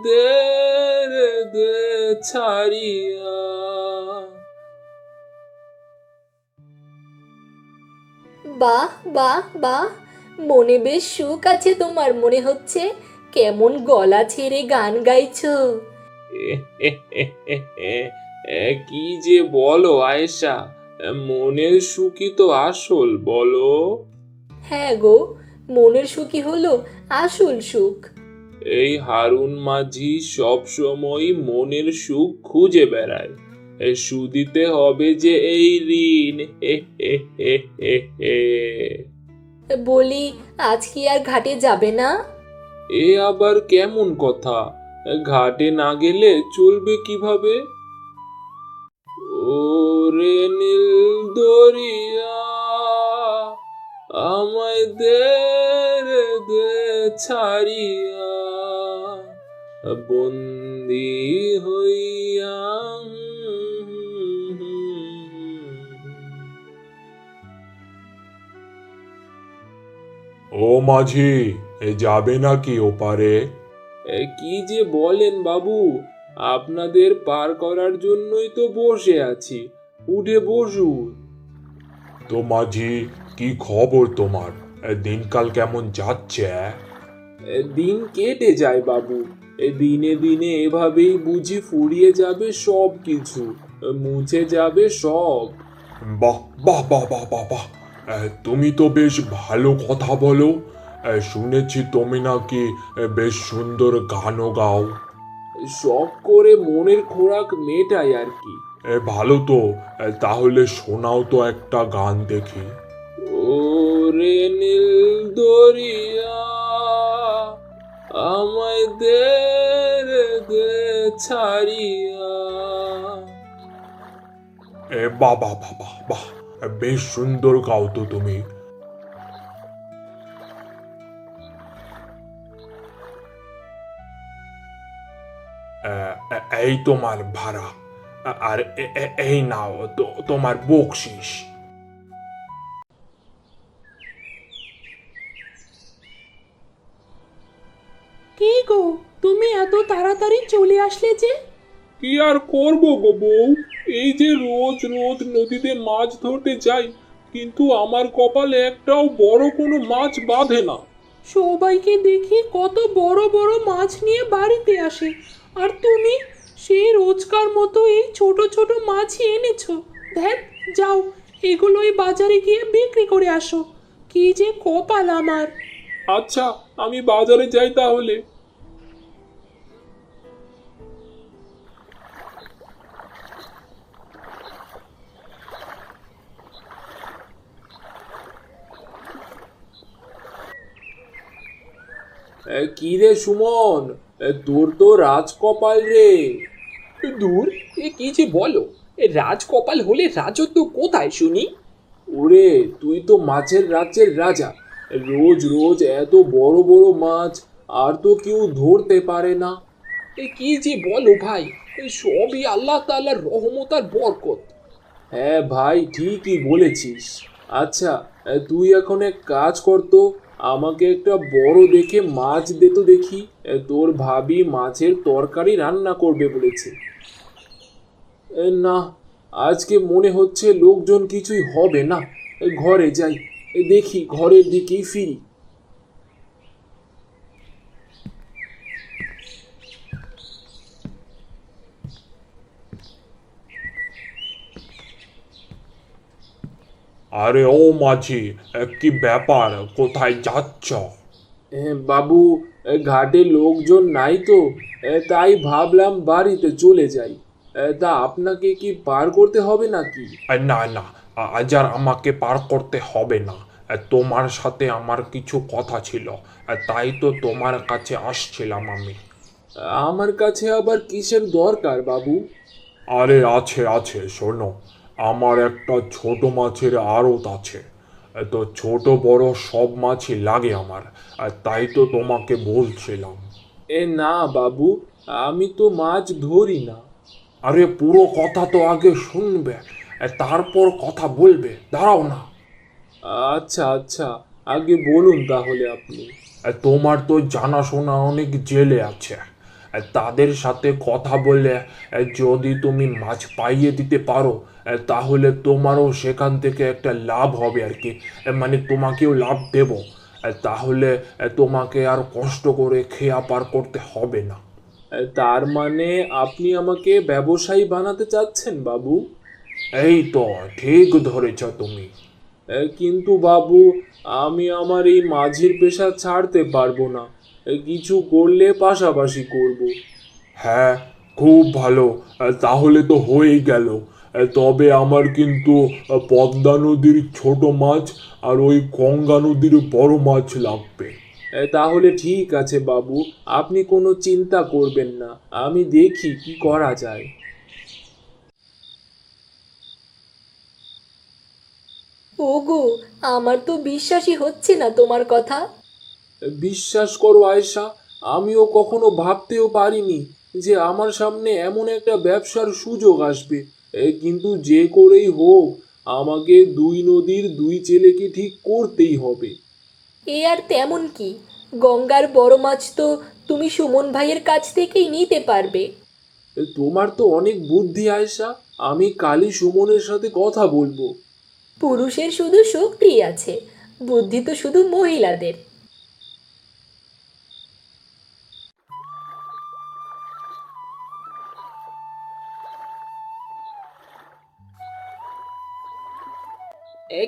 আমাদের ছাড়িয়া। বাহ বাহ বাহ, মনে বেশ সুখ আছে তোমার মনে হচ্ছে। কেমন গলা ছেড়ে গান গাইছো। কি যে বলো আয়েশা, মনের সুখই তো আসল, বলো। হ্যাঁ গো, মনের সুখই হলো আসল সুখ। এই হারুন মাঝি সব সময় মনের সুখ খুঁজে বেড়ায়। শুধিতে হবে যে এই ঋণ। হে হে হে হে হে। বলি, আজ কি আর ঘাটে যাবে না? এ আবার কেমন কথা? ঘাটে না গেলে চলবে কিভাবে? ওরে নীল দরিয়া, আমায় দে ছাড়িয়া, বন্দি হইয়া। ও মাঝি, যাবে নাকি ওপারে? কি যে বলেন বাবু, আপনাদের পার করার জন্যই তো বসে আছি, উঠে বসুন। তো মাঝি, কি খবর তোমার? দিনকাল কেমন যাচ্ছে? দিন কেটে যায় বাবু, দিনে দিনে এভাবেই বুঝি ফুরিয়ে যাবে সব কিছু, মুছে যাবে সব। বাহ বাহ বাহ বাহ বাহ বাহ, তুমি তো বেশ ভালো কথা বলো। শুনেছি তুমি নাকি বেশ সুন্দর গানও গাও। শখ করে মনের খোরাক মেটাই আর কি। ভালো তো। তাহলে শোনাও তো একটা গান দেখি। ওরে নীল দরিয়া, আমায় দে ছাড়িয়া। বাহ বাহ বাহ বাহ বাহ, বেশ সুন্দর গাও তো তুমি। এই তোমার ভাড়া, আর এই নাও তোমার বকশিস। কি গো, তুমি এত তাড়াতাড়ি চলে আসলে যে? কি আর করবো গো বউ, এই যে রোজ রোজ নদীতে মাছ ধরতে যাই, কিন্তু আমার কপালে একটাও বড় কোনো মাছ বাঁধে না। সবাইকে দেখি কত বড় বড় মাছ নিয়ে বাড়িতে আসে, আর তুমি সেই রোজকার মতো এই ছোট ছোট মাছই এনেছো। ধ্যাত, যাও, এগুলোই বাজারে গিয়ে বিক্রি করে আসো। কি যে কপাল আমার। আচ্ছা, আমি বাজারে যাই তাহলে। কি রে সুমন, তোর তো রাজকপাল রে। দূর, এ কি যে বলো! এ রাজকপাল হলে রাজত্ব কোথায় শুনি? ওরে, তুই তো মাছের রাজ্যের রাজা, রোজ রোজ এত বড় বড় মাছ আর তো কেউ ধরতে পারে না। এ কি যে বলো ভাই! এ সবই আল্লাহ তাআলার রহমত আর বরকত। হ্যাঁ ভাই, ঠিকই বলেছিস। আচ্ছা, তুই এখন এক কাজ কর তো, আমাকে একটা বড় দেখে মাছ দে তো দেখি। তোর ভাবি মাছের তরকারি রান্না করবে বলেছে। না, আজকে মনে হচ্ছে লোকজন কিছুই হবে না। ঘরে যাই, দেখি ঘরের দিকেই ফিরি। আরে ও মাঝি, কি ব্যাপার, কোথায় যাচ্ছ? বাবু, ঘাটে লোকজন নাই তো, তাই ভাবলাম বাড়িতে চলে যাই। তা আপনাকে কি পার করতে হবে নাকি? না না, আজ আর আমাকে পার করতে হবে না। তোমার সাথে আমার কিছু কথা ছিল, তাই তো তোমার কাছে আসছিলাম আমি। আমার কাছে আবার কিসের দরকার বাবু? আরে আছে আছে, শোনো। আমার একটা ছোট মাছের আড়ত আছে। তো ছোট বড় সব মাছই লাগে আমার, তাই তো তোমাকে বলছিলাম। না বাবু, আমি তো মাছ ধরি না। আরে পুরো কথা তো আগে শুনবে, তারপর কথা বলবে, দাঁড়াও না। আচ্ছা আচ্ছা, আগে বলুন তাহলে আপনি। তোমার তো জানাশোনা অনেক জেলে আছে। তাদের সাথে কথা বলে যদি তুমি মাছ পাইয়ে দিতে পারো তাহলে তোমারও সেখান থেকে একটা লাভ হবে আর কি। মানে তোমাকেও লাভ দেব। তাহলে তোমাকে আর কষ্ট করে খেয়া পার করতে হবে না। তার মানে আপনি আমাকে ব্যবসায়ী বানাতে চাচ্ছেন বাবু? এই তো ঠিক ধরেছ তুমি। কিন্তু বাবু, আমি আমার এই মাঝির পেশা ছাড়তে পারবো না। কিছু করলে পাশাপাশি করব। হ্যাঁ, খুব ভালো। তাহলে তো হয়েই গেল। তবে আমার কিন্তু পদ্মা নদীর ছোট মাছ আর ওই গঙ্গা নদীর বড় মাছ লাগবে। তাহলে ঠিক আছে বাবু, আপনি কোনো চিন্তা করবেন না, আমি দেখি কি করা যায়। ওগো, আমার তো বিশ্বাসই হচ্ছে না তোমার কথা। বিশ্বাস করো আয়েশা, আমিও কখনো ভাবতেও পারিনি যে আমার সামনে এমন একটা ব্যবসার সুযোগ আসবে। কিন্তু যে করেই হোক, আমাকে দুই নদীর দুই ছেলেকে ঠিক করতেই হবে। এ আর তেমন কি, গঙ্গার বড় মাছ তো তুমি সুমন ভাইয়ের কাছ থেকেই নিতে পারবে। তোমার তো অনেক বুদ্ধি আয়েশা, আমি কালই সুমনের সাথে কথা বলবো। পুরুষের শুধু শক্তি আছে, বুদ্ধি তো শুধু মহিলাদের।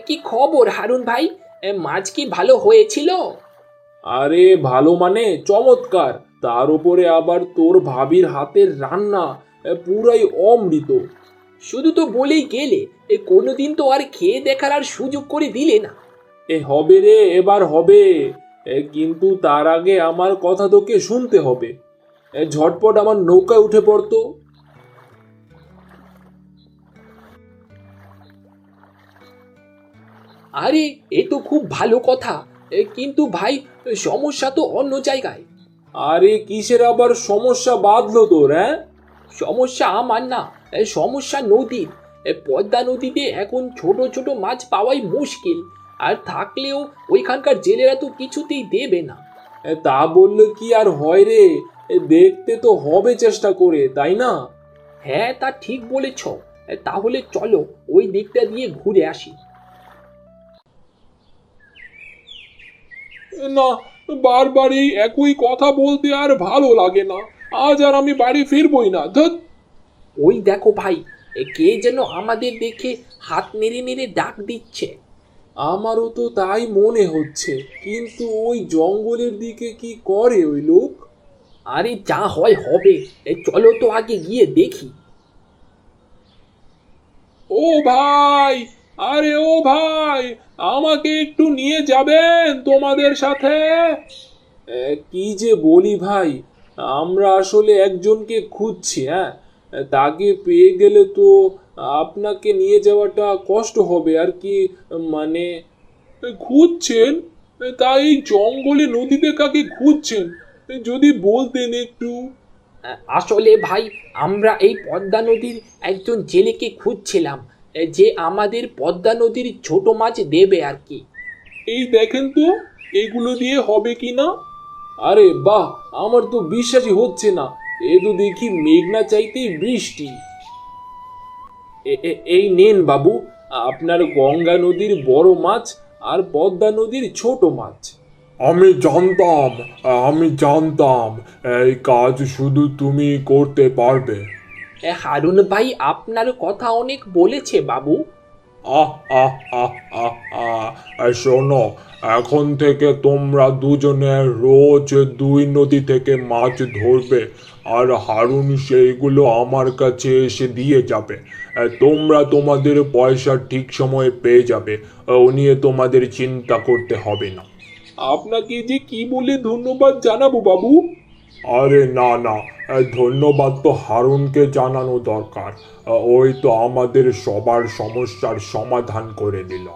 কি খবর হারুন ভাই? মাছ কি ভালো হয়েছিল? আরে ভালো মানে চমৎকার, তার উপরে আবার তোর ভাবির হাতের রান্না, পুরাই অমৃত। শুধু তো বলেই গেলে, কোনোদিন তো আর খেয়ে দেখার আর সুযোগ করে দিলে না। হবে রে, এবার হবে। কিন্তু তার আগে আমার কথা তোকে শুনতে হবে। ঝটপট আমার নৌকায় উঠে পড়তো। আরে, এ তো খুব ভালো কথা। কিন্তু ভাই, সমস্যা তো অন্য জায়গায়। আরে কিসের আবার সমস্যা বাঁধলো তোর? হ্যাঁ, সমস্যা আমার না, সমস্যা নদীর। পদ্মা নদীতে এখন ছোট ছোট মাছ পাওয়াই মুশকিল। আর থাকলেও ওইখানকার জেলেরা তো কিছুতেই দেবে না। তা বললে কি আর হয় রে? দেখতে তো হবে চেষ্টা করে, তাই না? হ্যাঁ, তা ঠিক বলেছ। তাহলে চলো ওই দিকটা দিয়ে ঘুরে আসি। না, বারবার এই একই কথা বলতে আর ভালো লাগে না। আজ আর আমি বাড়ি ফিরবই না। ধুৎ। ওই দেখো ভাই, কে যেন আমাদের দেখে হাত নেড়ে নেড়ে ডাক দিচ্ছে। আমারও তো তাই মনে হচ্ছে, কিন্তু ওই জঙ্গলের দিকে কি করে ওই লোক? আরে যা হয় হবে, চলো তো আগে গিয়ে দেখি। ও ভাই, আরে ও ভাই, আমাকে একটু নিয়ে যাবেন তোমাদের সাথে? কি যে বলি ভাই, আমরা আসলে একজনকে খুঁজছি। হ্যাঁ, তাকে পেয়ে গেলে তো আপনাকে নিয়ে যাওয়াটা কষ্ট হবে আর কি। মানে খুঁজছেন? তাই জঙ্গলে নদীতে কাকে খুঁজছেন যদি বলতেন একটু। আসলে ভাই, আমরা এই পদ্মা নদীর একজন জেলেকে খুঁজছিলাম, যে আমাদের পদ্মা নদীর ছোট মাছ দেবে আর কি। এই দেখেন তো, এগুলো দিয়ে হবে কি না। আরে বাহ, আমার তো বিশ্বাসই হচ্ছে না। এ তো দেখি মেঘনা চাইতেই বৃষ্টি। এই নেন বাবু, আপনার গঙ্গা নদীর বড় মাছ আর পদ্মা নদীর ছোট মাছ। আমি জানতাম এই কাজ শুধু তুমি করতে পারবে। হারুন ভাই আপনার কথা অনেক বলেছে বাবু। আহ আহ আহ আহ আহ শোনো, এখন থেকে তোমরা দুজনে রোজ দুই নদী থেকে মাছ ধরবে আর হারুন সেইগুলো আমার কাছে এসে দিয়ে যাবে। তোমরা তোমাদের পয়সা ঠিক সময়ে পেয়ে যাবে। ও নিয়ে তোমাদের চিন্তা করতে হবে না। আপনাকে যে কি বলে ধন্যবাদ জানাবো বাবু? আরে না না, ধন্যবাদ তো হারুনকে জানানো দরকার। ওই তো আমাদের সবার সমস্যার সমাধান করে দিল।